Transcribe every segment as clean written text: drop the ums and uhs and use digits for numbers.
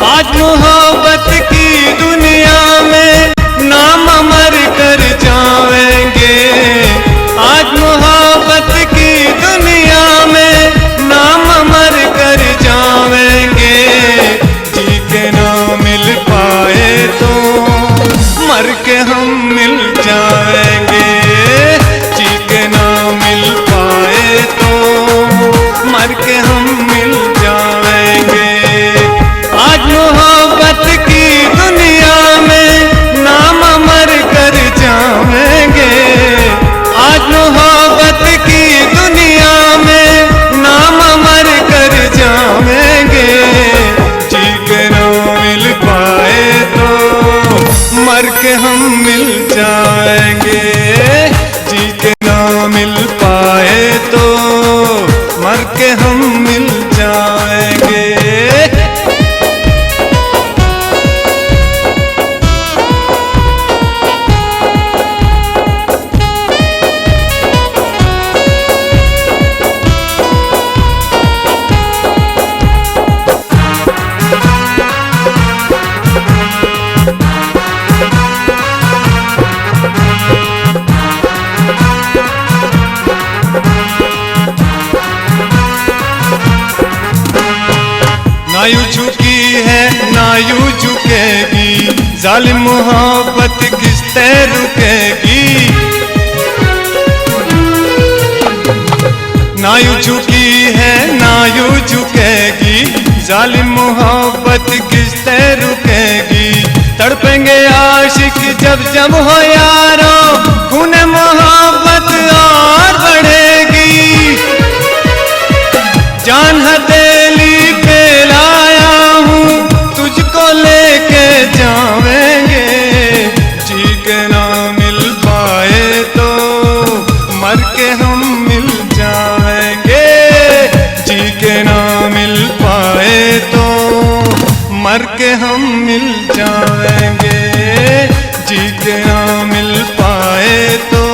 आज मोहब्बत की दुनिया में नाम अमर कर जाएंगे। आज मोहब्बत की दुनिया में नाम अमर कर जाएंगे। जी के ना मिल पाए तो मर के हम मिल जाएंगे। जी के ना मिल पाए तो मर के हम मिल जाएंगे। आज मोहब्बत की दुनिया में नाम अमर कर जाएंगे। आज मोहब्बत की दुनिया में नाम अमर कर जाएंगे। जी के ना मिल पाए तो मर के हम मिल जाएंगे। जी के ना मिल पाए तो मर के हम मिल जाएंगे। ना यूं झुकी है ना यूं झुकेगी, जालिम मोहब्बत किस तरह रुकेगी। ना यूं झुकी है ना यूं झुकेगी, जालिम मोहब्बत किस तरह रुकेगी। तड़पेंगे आशिक जब जब हो यारो, खून मोहब्बत और बढ़ेगी। जान हथेली पे लाया हूँ, तुझको लेके जाएंगे। जी के ना मिल पाए तो मर के हम मिल जाएंगे। जी के ना मिल पाए तो मर के हम मिल जाएंगे। जी के ना मिल पाए तो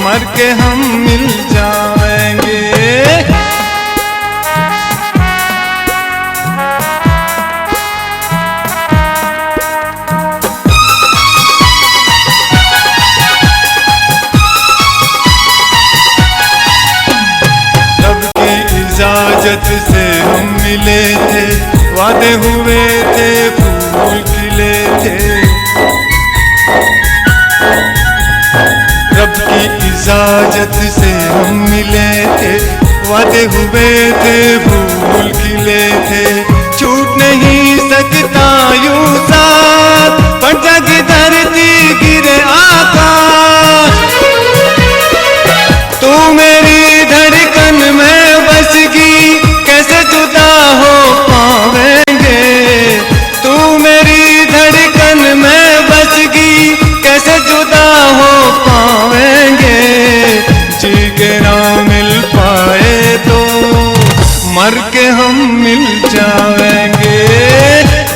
मर के हम मिल जाएंगे। इजाजत से हम मिले थे, वादे हुए थे, फूल खिले थे। रब की इजाजत से हम मिले थे, वादे हुए थे, फूल खिले थे। छूट नहीं सकता यूं साथ, पर जग धरती गिरे आकाश। तू मेरी धड़कन में बसगी, कैसे जुदा हो पावेंगे। तू मेरी धड़कन में बसगी, कैसे जुदा हो पावेंगे। जी के ना मिल पाए तो मर के हम मिल जाएंगे।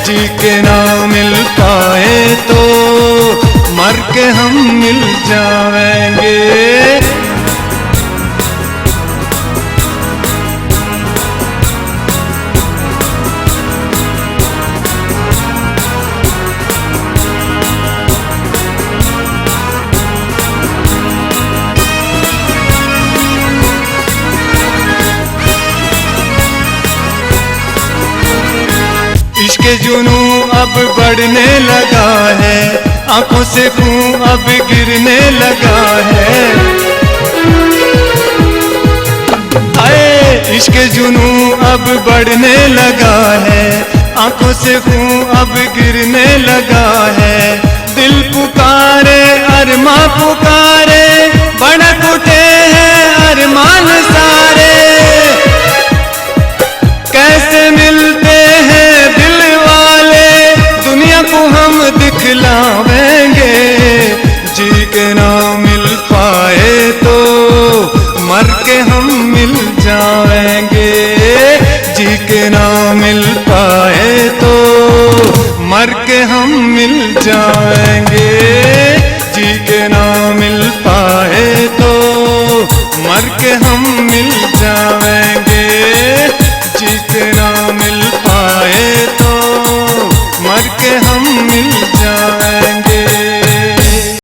जी के ना मिल पाए तो मर के हम मिल जाएंगे। इश्क जुनू अब बढ़ने लगा है, आंखों से खून अब गिरने लगा है। आए इश्क जुनू अब बढ़ने लगा है, आंखों से खून अब गिरने लगा है। दिल पुकारे अरमां पुकारे, भड़क उठे हैं अरमान सारे। कैसे मिलते हैं दिल वाले, दुनिया को हम दिखलावेंगे। जी के ना मिल पाए तो मर के हम मिल जाएंगे। जी के ना मिल पाए तो मर के हम मिल जाएंगे।